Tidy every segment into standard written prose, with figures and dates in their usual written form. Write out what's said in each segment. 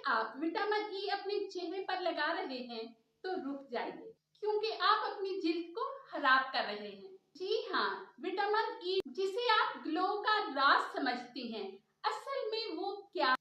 आप vitamin E अपने चेहरे पर लगा रहे हैं तो रुक जाइए, क्योंकि आप अपनी जिल्द को खराब कर रहे हैं। जी हाँ, विटामिन ई जिसे आप ग्लो का राज समझती हैं, असल में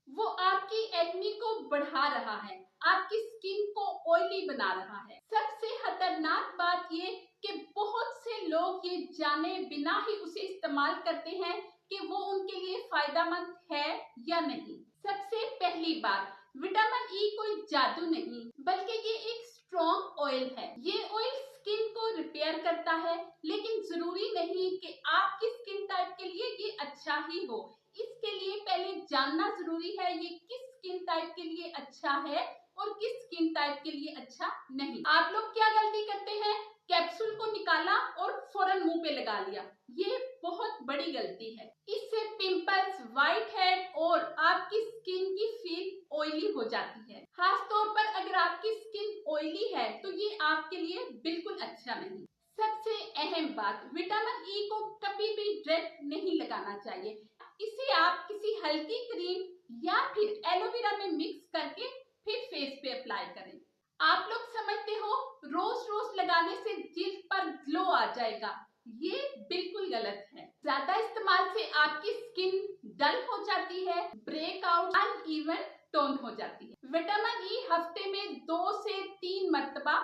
वो आपकी एक्ने को बढ़ा रहा है, आपकी स्किन को ऑयली बना रहा है। सबसे खतरनाक बात ये कि बहुत से लोग ये जाने बिना ही उसे इस्तेमाल करते हैं कि वो उनके लिए फायदेमंद है या नहीं। सबसे पहली बात, विटामिन ई कोई जादू नहीं, बल्कि ये एक स्ट्रॉन्ग ऑयल है। ये ऑयल स्किन को रिपेयर करता है, लेकिन जरूरी नहीं कि आपकी स्किन टाइप के लिए ये अच्छा ही हो। इसके लिए पहले जानना जरूरी है ये किस स्किन टाइप के लिए अच्छा है और किस स्किन टाइप के लिए अच्छा नहीं। आप लोग क्या गलती करते हैं, कैप्सूल को निकाला और फौरन मुंह पे लगा लिया। ये बहुत बड़ी गलती है। इससे पिंपल्स, व्हाइट हेड और आपकी स्किन की फील ऑयली हो जाती है। खास तौर पर अगर आपकी स्किन ऑयली है तो ये आपके लिए बिल्कुल अच्छा नहीं। सबसे अहम बात, विटामिन ई को कभी भी डायरेक्ट नहीं लगाना चाहिए। इसे आप किसी हल्की क्रीम या फिर एलोवेरा में मिक्स करके फिर फेस पे अप्लाई करें। आप लोग समझते हो रोज रोज लगाने से जिल्द पर ग्लो आ जाएगा, ये बिल्कुल गलत है। ज्यादा इस्तेमाल से आपकी स्किन डल हो जाती है, ब्रेकआउट, अनइवन टोन हो जाती है। विटामिन ई हफ्ते में 2 से 3 मरतबा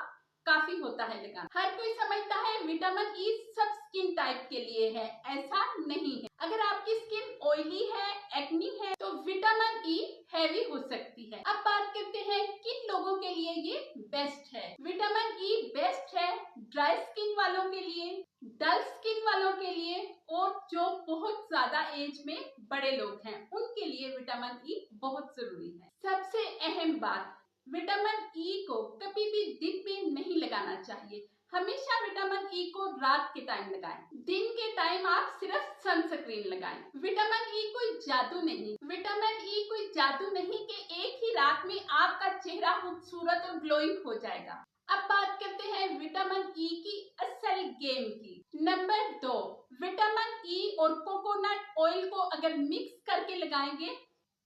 काफी होता है लगाना। हर कोई समझता है विटामिन ई सब स्किन टाइप के लिए है, ऐसा नहीं है। अगर आपकी स्किन ऑयली है, एक्नी है, तो विटामिन ई हैवी हो सकती है। अब बात करते हैं किन लोगों के लिए ये बेस्ट है। विटामिन ई बेस्ट है ड्राई स्किन वालों के लिए, डल स्किन वालों के लिए और जो बहुत ज्यादा एज में बड़े लोग हैं उनके लिए विटामिन ई बहुत जरूरी है। सबसे अहम बात, विटामिन ई को कभी भी दिन में नहीं लगाना चाहिए। हमेशा विटामिन ई को रात के टाइम लगाएं। दिन के टाइम आप सिर्फ सनस्क्रीन लगाएं। विटामिन ई कोई जादू नहीं, विटामिन ई कोई जादू नहीं कि एक ही रात में आपका चेहरा खूबसूरत और ग्लोइंग हो जाएगा। अब बात करते हैं विटामिन ई की असल गेम की। नंबर 2, विटामिन ई और कोकोनट ऑयल को अगर मिक्स करके लगाएंगे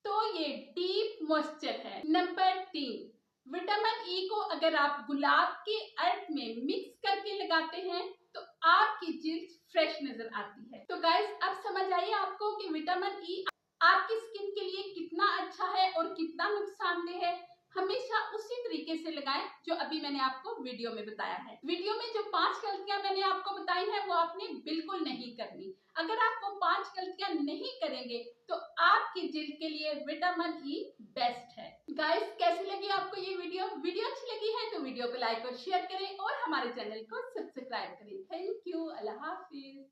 तो ये डीप मॉइस्चर है। नंबर 3, विटामिन ई को अगर आप गुलाब के अर्क में मिक्स करके लगाते हैं तो आपकी जिल्द फ्रेश नजर आती है। तो गाइस, अब समझ आइए आपको कि विटामिन ई आपकी स्किन के लिए कितना अच्छा है और कितना नुकसानदेह है। हमेशा उसी तरीके से लगाएं जो अभी मैंने आपको वीडियो में बताया है। वीडियो में जो 5 गलतियां मैंने आपको बताई हैं वो आपने बिल्कुल नहीं करनी। अगर आप वो 5 गलतियां नहीं करेंगे तो आपकी जिल्द के लिए विटामिन ई बेस्ट है। गाइस, कैसी लगी आपको ये वीडियो? वीडियो अच्छी लगी है तो वीडियो को लाइक और शेयर करें और हमारे चैनल को सब्सक्राइब करें। Thank you. Allah Hafiz.